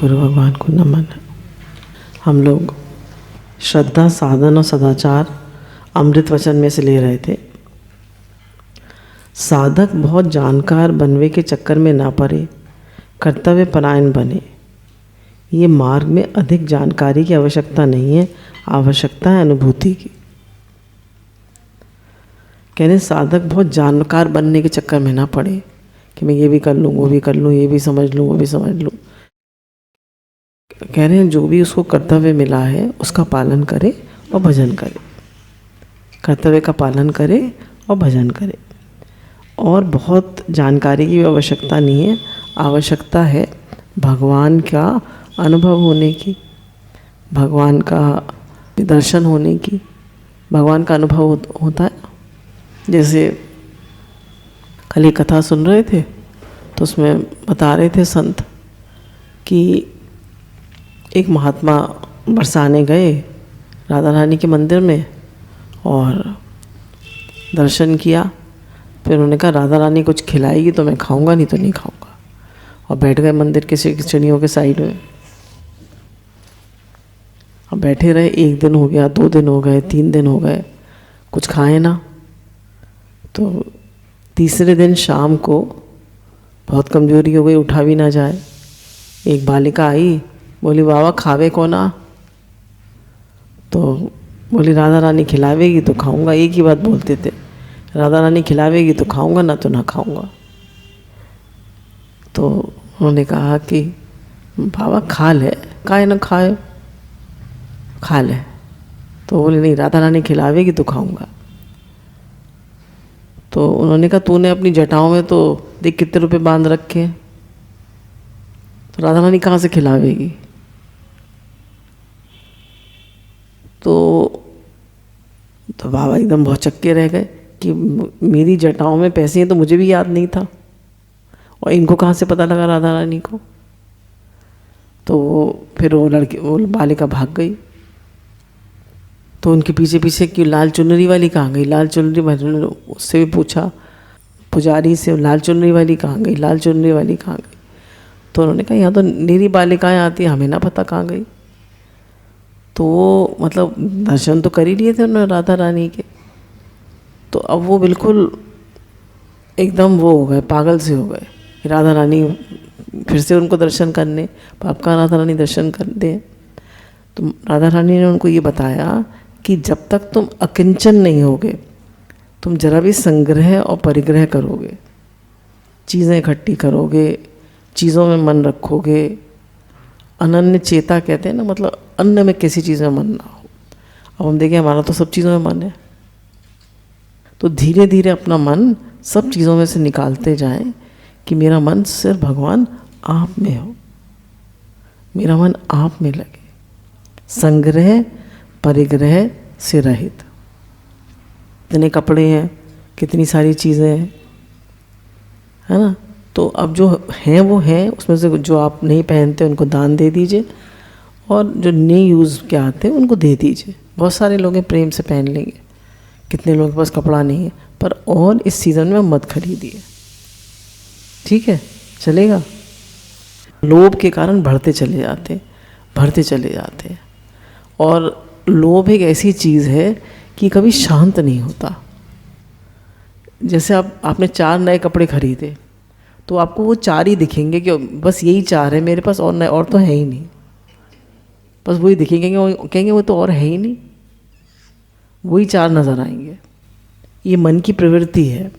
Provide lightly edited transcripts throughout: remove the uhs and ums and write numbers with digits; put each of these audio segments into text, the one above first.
गुरु भगवान को नमन। हम लोग श्रद्धा, साधन और सदाचार अमृत वचन में से ले रहे थे। साधक बहुत जानकार बनने के चक्कर में ना पड़े, कर्तव्य परायण बने। ये मार्ग में अधिक जानकारी की आवश्यकता नहीं है, आवश्यकता है अनुभूति की। कहने साधक बहुत जानकार बनने के चक्कर में ना पड़े कि मैं ये भी कर लूँ, वो भी कर लूँ, ये भी समझ लूँ, वो भी समझ लूँ। कह रहे हैं जो भी उसको कर्तव्य मिला है उसका पालन करे और भजन करे, कर्तव्य का पालन करे और भजन करे। और बहुत जानकारी की आवश्यकता नहीं है, आवश्यकता है भगवान का अनुभव होने की, भगवान का दर्शन होने की। भगवान का अनुभव होता है। जैसे कल एक कथा सुन रहे थे तो उसमें बता रहे थे संत कि एक महात्मा बरसाने गए राधा रानी के मंदिर में और दर्शन किया। फिर उन्होंने कहा राधा रानी कुछ खिलाएगी तो मैं खाऊंगा, नहीं तो नहीं खाऊंगा। और बैठ गए मंदिर के सीढ़ियों के साइड में। अब बैठे रहे, 1 दिन हो गया, 2 दिन हो गए, 3 दिन हो गए, कुछ खाए ना। तो तीसरे दिन शाम को बहुत कमजोरी हो गई, उठा भी ना जाए। एक बालिका आई, बोली बाबा खावे को ना। तो बोली राधा रानी खिलावेगी तो खाऊंगा, एक ही बात बोलते थे, राधा रानी खिलावेगी तो खाऊंगा, ना तो ना खाऊंगा। तो उन्होंने कहा कि बाबा खा ले, काहे ना खाए, खा ले। तो बोले नहीं, राधा रानी खिलावेगी तो खाऊंगा। तो उन्होंने कहा तूने अपनी जटाओं में तो देख कितने रुपए बांध रखे हैं, तो राधा रानी कहाँ से खिलावेगी। तो बाबा एकदम बहुत चक्के रह गए कि मेरी जटाओं में पैसे हैं तो मुझे भी याद नहीं था, और इनको कहाँ से पता लगा राधा रानी को। तो फिर वो बालिका भाग गई। तो उनके पीछे पीछे कि लाल चुनरी वाली कहाँ गई, लाल चुनरी वाली, उससे भी पूछा पुजारी से लाल चुनरी वाली कहाँ गई, लाल चुनरी वाली कहाँ गई। तो उन्होंने कहा यहाँ तो निरी बालिकाएँ आती हैं, हमें ना पता कहाँ गई। तो वो मतलब दर्शन तो कर ही लिए थे उन्होंने राधा रानी के। तो अब वो बिल्कुल एकदम वो हो गए, पागल से हो गए। राधा रानी फिर से उनको दर्शन करने, आपका राधा रानी दर्शन कर दे। तो राधा रानी ने उनको ये बताया कि जब तक तुम अकिंचन नहीं होगे, तुम जरा भी संग्रह और परिग्रह करोगे, चीज़ें इकट्ठी करोगे, चीज़ों में मन रखोगे, अनन्य चेता कहते हैं ना, मतलब अन्य में किसी चीज़ में मन ना हो। अब हम देखें हमारा तो सब चीज़ों में मन है, तो धीरे धीरे अपना मन सब चीज़ों में से निकालते जाएं कि मेरा मन सिर्फ भगवान आप में हो, मेरा मन आप में लगे, संग्रह परिग्रह से रहित। इतने कपड़े हैं, कितनी सारी चीज़ें हैं, है ना। तो अब जो हैं वो हैं, उसमें से जो आप नहीं पहनते उनको दान दे दीजिए, और जो नहीं यूज़ के आते उनको दे दीजिए। बहुत सारे लोग हैं प्रेम से पहन लेंगे, कितने लोगों के पास कपड़ा नहीं है, पर और इस सीज़न में मत खरीदिए, ठीक है, चलेगा। लोभ के कारण बढ़ते चले जाते, बढ़ते चले जाते हैं। और लोभ एक ऐसी चीज़ है कि कभी शांत नहीं होता। जैसे आपने 4 नए कपड़े खरीदे तो आपको वो 4 ही दिखेंगे कि बस यही 4 है मेरे पास, और नए और तो है ही नहीं, बस वही दिखेंगे, कहेंगे वो तो और है ही नहीं, वही 4 नज़र आएंगे। ये मन की प्रवृत्ति है।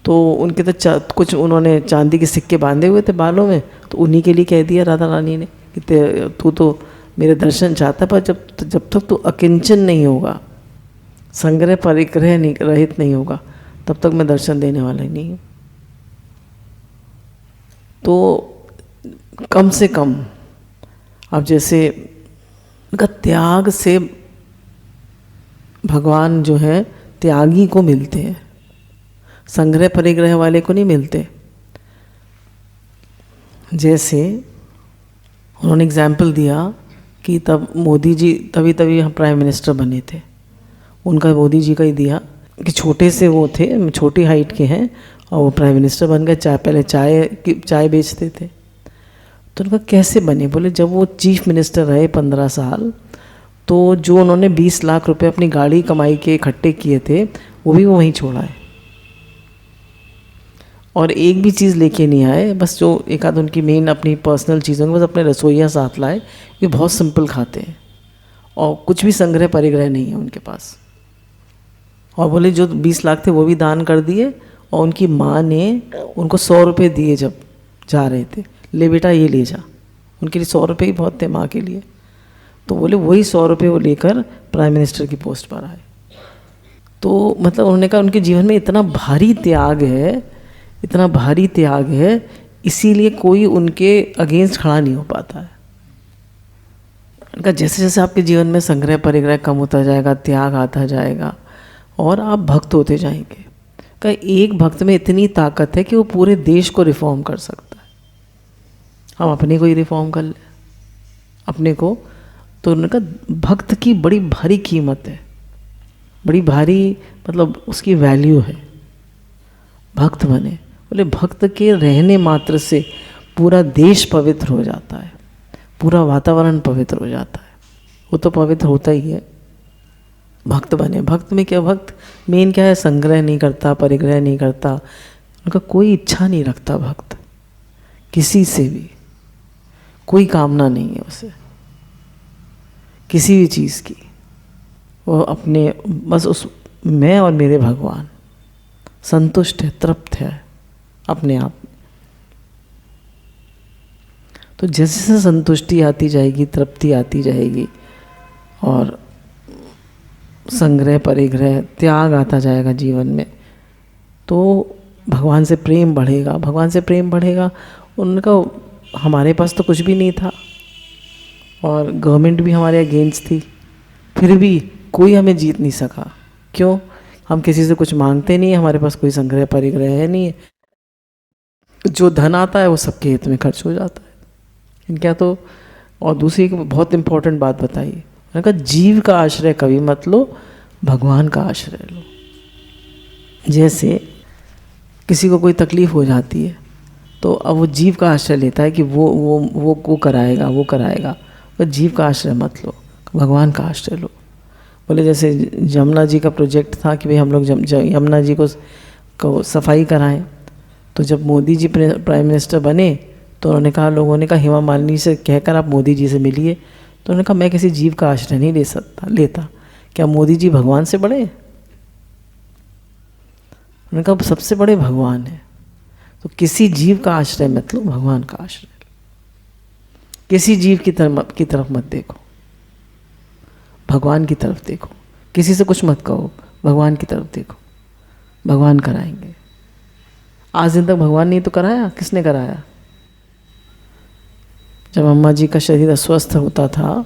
तो उनके तो कुछ उन्होंने चांदी के सिक्के बांधे हुए थे बालों में, तो उन्हीं के लिए कह दिया राधा रानी ने कि तू तो मेरे दर्शन चाहता, पर जब तक तू अकिंचन नहीं होगा, संग्रह परिग्रह नहीं रहित नहीं होगा, तब तक मैं दर्शन देने वाला ही नहीं हूँ। तो कम से कम अब जैसे त्याग से भगवान जो है त्यागी को मिलते हैं, संग्रह परिग्रह वाले को नहीं मिलते। जैसे उन्होंने एग्जाम्पल दिया कि तब मोदी जी तभी प्राइम मिनिस्टर बने थे, उनका मोदी जी का ही दिया कि छोटे से वो थे, छोटी हाइट के हैं, और वो प्राइम मिनिस्टर बन गए। पहले चाय बेचते थे। तो उनका कैसे बने? बोले जब वो चीफ मिनिस्टर रहे 15 साल, तो जो उन्होंने 20 लाख रुपए अपनी गाड़ी कमाई के इकट्ठे किए थे वो भी वो वहीं छोड़ा है, और एक भी चीज़ लेके नहीं आए, बस जो एक आध उनकी मेन अपनी पर्सनल चीज़ों बस अपने रसोइया साथ लाए। ये बहुत सिंपल खाते हैं और कुछ भी संग्रह परिग्रह नहीं है उनके पास। और बोले जो 20 लाख थे वो भी दान कर दिए, और उनकी माँ ने उनको 100 रुपये दिए जब जा रहे थे, ले बेटा ये ले जा। उनके लिए 100 रुपये ही बहुत थे माँ के लिए। तो बोले वही 100 रुपये वो लेकर प्राइम मिनिस्टर की पोस्ट पर आए। तो मतलब उन्होंने कहा उनके जीवन में इतना भारी त्याग है, इतना भारी त्याग है, इसीलिए कोई उनके अगेंस्ट खड़ा नहीं हो पाता है। उनका जैसे जैसे आपके जीवन में संग्रह परिग्रह कम होता जाएगा, त्याग आता जाएगा और आप भक्त होते जाएंगे। का एक भक्त में इतनी ताकत है कि वो पूरे देश को रिफॉर्म कर सकता है। हम अपने को ही रिफॉर्म कर ले अपने को। तो उनका भक्त की बड़ी भारी कीमत है, बड़ी भारी मतलब उसकी वैल्यू है। भक्त बने, बोले भक्त के रहने मात्र से पूरा देश पवित्र हो जाता है, पूरा वातावरण पवित्र हो जाता है। वो तो पवित्र होता ही है। भक्त बने। भक्त में क्या, भक्त मेन क्या है? संग्रह नहीं करता, परिग्रह नहीं करता, उनका कोई इच्छा नहीं रखता। भक्त किसी से भी कोई कामना नहीं है उसे, किसी भी चीज़ की। वो अपने बस उस मैं और मेरे भगवान, संतुष्ट है, तृप्त है अपने आप में। तो जैसे जैसे संतुष्टि आती जाएगी, तृप्ति आती जाएगी और संग्रह परिग्रह त्याग आता जाएगा जीवन में, तो भगवान से प्रेम बढ़ेगा। भगवान से प्रेम बढ़ेगा। उनका हमारे पास तो कुछ भी नहीं था और गवर्नमेंट भी हमारे अगेंस्ट थी, फिर भी कोई हमें जीत नहीं सका। क्यों? हम किसी से कुछ मांगते नहीं है, हमारे पास कोई संग्रह परिग्रह है नहीं है। जो धन आता है वो सबके हित में खर्च हो जाता है इनका। तो और दूसरी एक बहुत इंपॉर्टेंट बात बताइए, मैंने कहा जीव का आश्रय कभी मत लो, भगवान का आश्रय लो। जैसे किसी को कोई तकलीफ़ हो जाती है तो अब वो जीव का आश्रय लेता है कि वो कराएगा, वो कराएगा। तो जीव का आश्रय मत लो, भगवान का आश्रय लो। बोले जैसे यमुना जी का प्रोजेक्ट था कि भाई हम लोग यमुना जी को सफाई कराएं। तो जब मोदी जी प्राइम मिनिस्टर बने तो उन्होंने कहा, लोगों ने कहा हेमा मालिनी से कहकर आप मोदी जी से मिलिए। तो उन्होंने कहा मैं किसी जीव का आश्रय नहीं लेता। क्या मोदी जी भगवान से बड़े? उन्होंने कहा सबसे बड़े भगवान है। तो किसी जीव का आश्रय मत लो, भगवान का आश्रय लो। किसी जीव की तरफ मत देखो, भगवान की तरफ देखो। किसी से कुछ मत कहो, भगवान की तरफ देखो। भगवान कराएंगे। आज दिन तक भगवान नहीं तो कराया, किसने कराया? जब अम्मा जी का शरीर अस्वस्थ होता था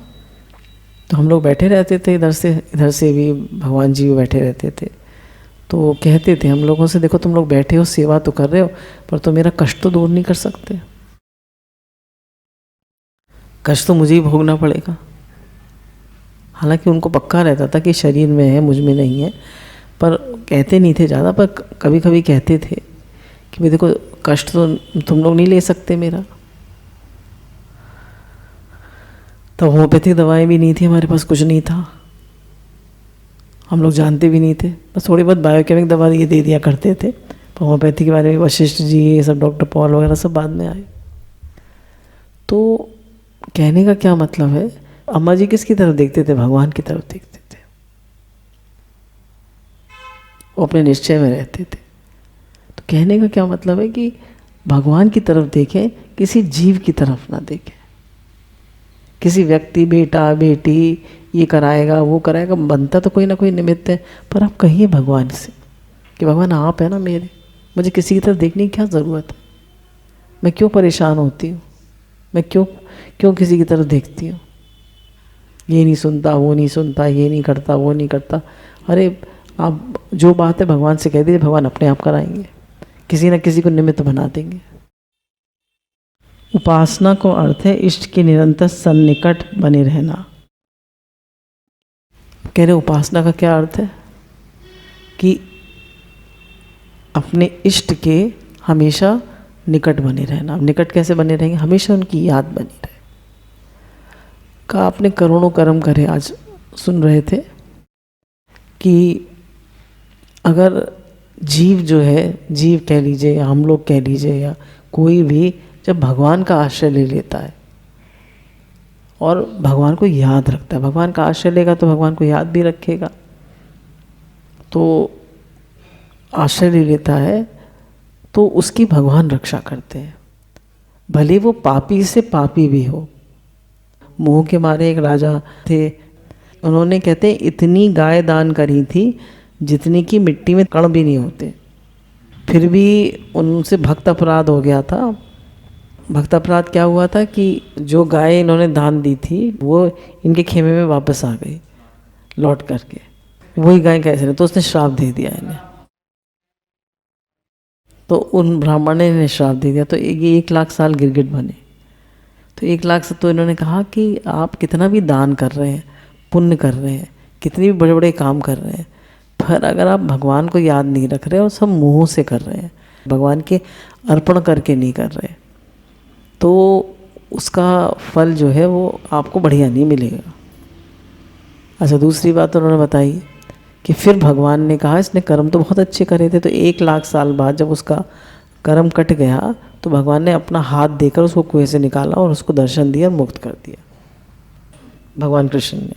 तो हम लोग बैठे रहते थे, इधर से भी भगवान जी भी बैठे रहते थे। तो वो कहते थे हम लोगों से, देखो तुम लोग बैठे हो, सेवा तो कर रहे हो, पर तो मेरा कष्ट तो दूर नहीं कर सकते। कष्ट तो मुझे ही भोगना पड़ेगा। हालांकि उनको पक्का रहता था कि शरीर में है, मुझ में नहीं है, पर कहते नहीं थे ज़्यादा, पर कभी कभी कहते थे कि भाई देखो कष्ट तो तुम लोग नहीं ले सकते मेरा। तो होम्योपैथिक दवाएं भी नहीं थी हमारे पास, कुछ नहीं था, हम लोग जानते भी नहीं थे। बस थोड़ी बहुत बायोकेमिक दवा ये दे दिया करते थे। पर होम्योपैथी के बारे में वशिष्ठ जी, ये सब डॉक्टर पॉल वगैरह सब बाद में आए। तो कहने का क्या मतलब है, अम्मा जी किसकी तरफ देखते थे? भगवान की तरफ देखते थे। वो अपने निश्चय में रहते थे। तो कहने का क्या मतलब है कि भगवान की तरफ देखें, किसी जीव की तरफ ना देखें। किसी व्यक्ति, बेटा बेटी ये कराएगा वो कराएगा, बनता तो कोई ना कोई निमित्त है, पर आप कहिए भगवान से कि भगवान आप है ना मेरे, मुझे किसी की तरफ देखने की क्या ज़रूरत है? मैं क्यों परेशान होती हूँ? मैं क्यों किसी की तरफ देखती हूँ? ये नहीं सुनता, वो नहीं सुनता, ये नहीं करता, वो नहीं करता। अरे आप जो बात है भगवान से कह दीजिए, भगवान अपने आप कराएंगे, किसी न किसी को निमित्त बना देंगे। उपासना को अर्थ है इष्ट के निरंतर सन्निकट बने रहना। कह रहे उपासना का क्या अर्थ है कि अपने इष्ट के हमेशा निकट बने रहना। अब निकट कैसे बने रहेंगे? हमेशा उनकी याद बनी रहे। का आपने करोड़ों कर्म करे, आज सुन रहे थे कि अगर जीव जो है, जीव कह लीजिए या हम लोग कह लीजिए या कोई भी, जब भगवान का आश्रय ले लेता है और भगवान को याद रखता है, भगवान का आश्रय लेगा तो भगवान को याद भी रखेगा, तो आश्रय ले लेता है तो उसकी भगवान रक्षा करते हैं, भले वो पापी से पापी भी हो। मोह के मारे एक राजा थे, उन्होंने कहते हैं इतनी गाय दान करी थी जितनी की मिट्टी में कण भी नहीं होते, फिर भी उनसे भक्त अपराध हो गया था। भक्त अपराध क्या हुआ था कि जो गाय इन्होंने दान दी थी वो इनके खेमे में वापस आ गई लौट करके, वही गाय कैसे नहीं, तो उसने श्राप दे दिया इन्हें। तो उन ब्राह्मण ने इन्हें श्राप दे दिया, तो ये 1 लाख साल गिरगिट बने। तो 1 लाख से तो इन्होंने कहा कि आप कितना भी दान कर रहे हैं, पुण्य कर रहे हैं, कितने भी बड़े बड़े काम कर रहे हैं, पर अगर आप भगवान को याद नहीं रख रहे और सब मोह से कर रहे हैं, भगवान के अर्पण करके नहीं कर रहे, तो उसका फल जो है वो आपको बढ़िया नहीं मिलेगा। अच्छा, दूसरी बात उन्होंने बताई कि फिर भगवान ने कहा इसने कर्म तो बहुत अच्छे करे थे, तो 1 लाख साल बाद जब उसका कर्म कट गया तो भगवान ने अपना हाथ देकर उसको कुएं से निकाला और उसको दर्शन दिया और मुक्त कर दिया, भगवान कृष्ण ने।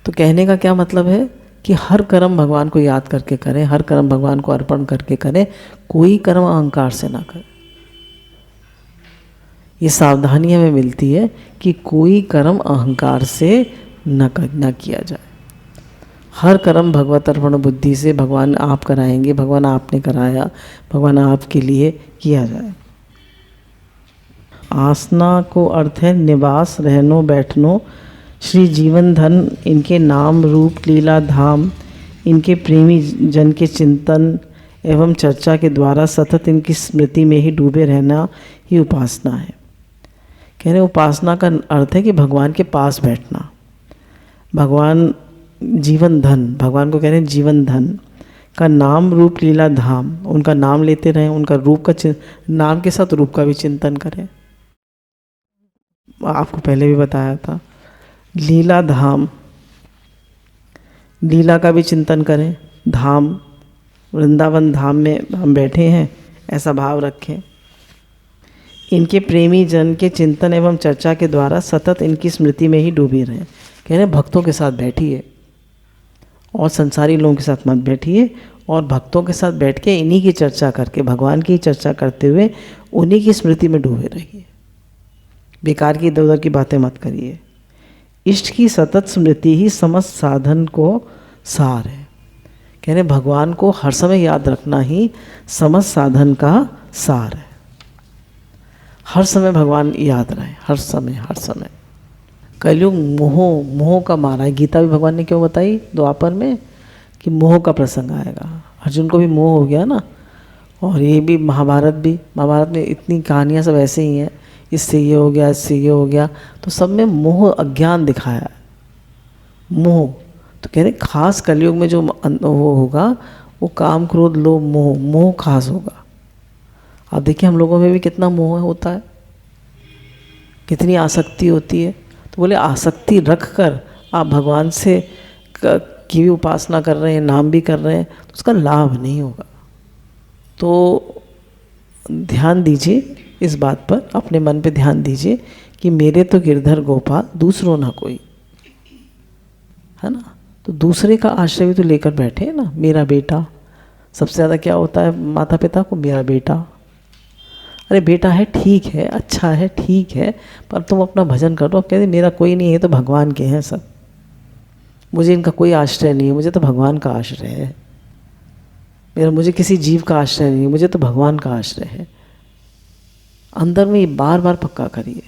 तो कहने का क्या मतलब है कि हर कर्म भगवान को याद करके करें, हर कर्म भगवान को अर्पण करके करें, कोई कर्म अहंकार से ना करें। ये सावधानी हमें मिलती है कि कोई कर्म अहंकार से न किया जाए। हर कर्म भगवत अर्पण बुद्धि से, भगवान आप कराएंगे, भगवान आपने कराया, भगवान आपके लिए किया जाए। आसना को अर्थ है निवास, रहनो बैठनो। श्री जीवन धन इनके नाम रूप लीला धाम, इनके प्रेमी जन के चिंतन एवं चर्चा के द्वारा सतत इनकी स्मृति में ही डूबे रहना ही उपासना है। कह रहे उपासना का अर्थ है कि भगवान के पास बैठना। भगवान जीवन धन, भगवान को कह रहे हैं जीवन धन का नाम रूप लीला धाम, उनका नाम लेते रहें, उनका रूप का नाम के साथ रूप का भी चिंतन करें। आपको पहले भी बताया था, लीला धाम, लीला का भी चिंतन करें। धाम, वृंदावन धाम में हम बैठे हैं, ऐसा भाव रखें। इनके प्रेमी जन के चिंतन एवं चर्चा के द्वारा सतत इनकी स्मृति में ही डूबी रहें। कह रहे भक्तों के साथ बैठिए और संसारी लोगों के साथ मत बैठिए, और भक्तों के साथ बैठ के इन्हीं की चर्चा करके, भगवान की चर्चा करते हुए उन्हीं की स्मृति में डूबे रहिए। बेकार की इधर उधर की बातें मत करिए। इष्ट की सतत स्मृति ही समस्त साधन को सार है। कह रहे भगवान को हर समय याद रखना ही समस्त साधन का सार है। हर समय भगवान याद रहे, हर समय हर समय। कलयुग मोह का मारा है। गीता भी भगवान ने क्यों बताई द्वापर में कि मोह का प्रसंग आएगा। अर्जुन को भी मोह हो गया ना, और ये भी महाभारत में इतनी कहानियाँ सब ऐसे ही हैं, इससे ये हो गया, इससे ये हो गया, तो सब में मोह अज्ञान दिखाया है। मोह तो कह रहे खास कलयुग में जो वो होगा वो काम क्रोध लोभ मोह खास होगा। आप देखिए हम लोगों में भी कितना मोह होता है, कितनी आसक्ति होती है। तो बोले आसक्ति रख कर आप भगवान से की भी उपासना कर रहे हैं, नाम भी कर रहे हैं, तो उसका लाभ नहीं होगा। तो ध्यान दीजिए इस बात पर, अपने मन पे ध्यान दीजिए कि मेरे तो गिरधर गोपाल, दूसरों ना कोई, है ना। तो दूसरे का आश्रय भी तो लेकर बैठे हैं ना। मेरा बेटा, सबसे ज़्यादा क्या होता है माता पिता को, मेरा बेटा। अरे बेटा है ठीक है, अच्छा है ठीक है, पर तुम अपना भजन करो। अब कहते मेरा कोई नहीं है, तो भगवान के हैं सब, मुझे इनका कोई आश्रय नहीं है, मुझे तो भगवान का आश्रय है। मुझे किसी जीव का आश्रय नहीं है, मुझे तो भगवान का आश्रय है। अंदर में ये बार बार पक्का करिए।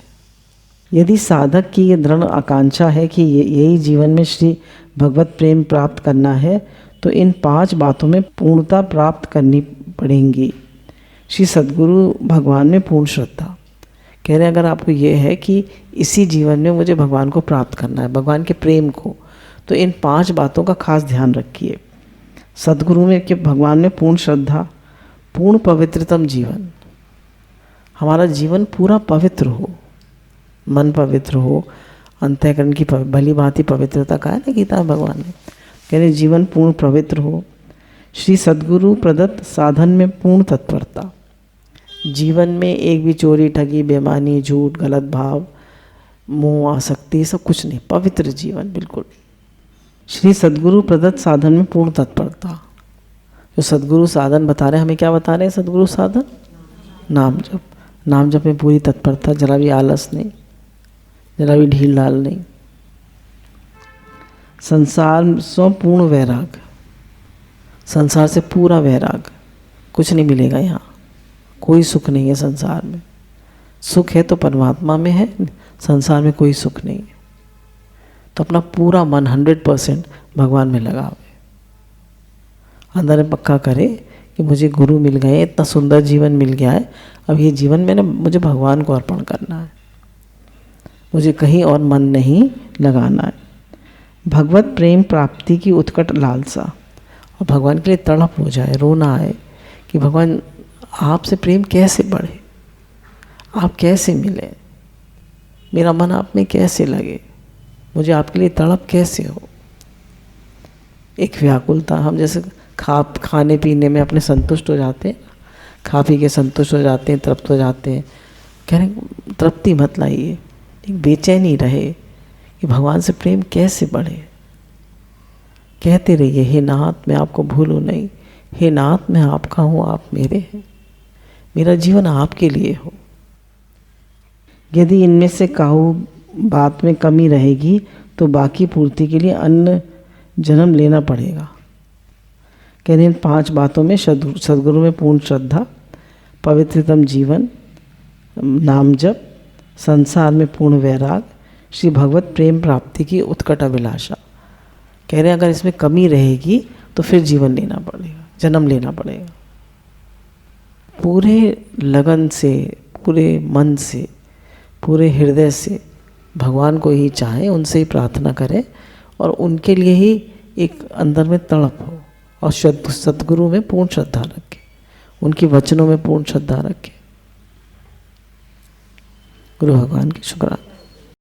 यदि साधक की ये दृढ़ आकांक्षा है कि यही जीवन में श्री भगवत प्रेम प्राप्त करना है, तो इन 5 बातों में पूर्णता प्राप्त करनी पड़ेंगी। श्री सद्गुरु भगवान में पूर्ण श्रद्धा। कह रहे हैं अगर आपको ये है कि इसी जीवन में मुझे भगवान को प्राप्त करना है, भगवान के प्रेम को, तो इन 5 बातों का खास ध्यान रखिए। सद्गुरु में कि भगवान में पूर्ण श्रद्धा, पूर्ण पवित्रतम जीवन, हमारा जीवन पूरा पवित्र हो, मन पवित्र हो, अंतःकरण की भली भांति पवित्रता का है ना गीता में भगवान ने, कह रहे जीवन पूर्ण पवित्र हो। श्री सद्गुरु प्रदत्त साधन में पूर्ण तत्परता, जीवन में एक भी चोरी ठगी बेईमानी झूठ गलत भाव मोह आसक्ति सब कुछ नहीं, पवित्र जीवन बिल्कुल। श्री सद्गुरु प्रदत्त साधन में पूर्ण तत्परता, जो सद्गुरु साधन बता रहे हैं, हमें क्या बता रहे हैं सद्गुरु साधन? नाम जप। नाम जप में पूरी तत्परता, जरा भी आलस नहीं, जरा भी ढील ढाल नहीं। संसार से पूर्ण वैराग, संसार से पूरा वैराग, कुछ नहीं मिलेगा यहाँ, कोई सुख नहीं है संसार में। सुख है तो परमात्मा में है, संसार में कोई सुख नहीं है। तो अपना पूरा मन 100% भगवान में लगावे, अंदर में पक्का करे कि मुझे गुरु मिल गए, इतना सुंदर जीवन मिल गया है, अब ये जीवन में ना मुझे भगवान को अर्पण करना है, मुझे कहीं और मन नहीं लगाना है। भगवत प्रेम प्राप्ति की उत्कट लालसा, और भगवान के लिए तड़प हो जाए, रोना आए कि भगवान आपसे प्रेम कैसे बढ़े, आप कैसे मिले, मेरा मन आप में कैसे लगे, मुझे आपके लिए तड़प कैसे हो। एक व्याकुलता, हम जैसे खाने पीने में अपने संतुष्ट हो जाते हैं, खा पी के संतुष्ट हो जाते हैं, तृप्त हो जाते हैं, कह रहे तृप्ति मत लाइए, एक बेचैनी रहे कि भगवान से प्रेम कैसे बढ़े। कहते रहिए हे नाथ मैं आपको भूलूं नहीं, हे नाथ मैं आपका हूँ आप मेरे हैं, मेरा जीवन आपके लिए हो। यदि इनमें से काहू बात में कमी रहेगी तो बाकी पूर्ति के लिए अन्य जन्म लेना पड़ेगा। कह रहे हैं 5 बातों में सद्गुरु में पूर्ण श्रद्धा, पवित्रतम जीवन, नाम जप, संसार में पूर्ण वैराग, श्री भगवत प्रेम प्राप्ति की उत्कट अभिलाषा। कह रहे हैं अगर इसमें कमी रहेगी तो फिर जीवन लेना पड़ेगा, जन्म लेना पड़ेगा। पूरे लगन से, पूरे मन से, पूरे हृदय से भगवान को ही चाहें, उनसे ही प्रार्थना करें और उनके लिए ही एक अंदर में तड़प हो, और सद्गुरु में पूर्ण श्रद्धा रखें, उनके वचनों में पूर्ण श्रद्धा रखें। गुरु भगवान की शुक्राना।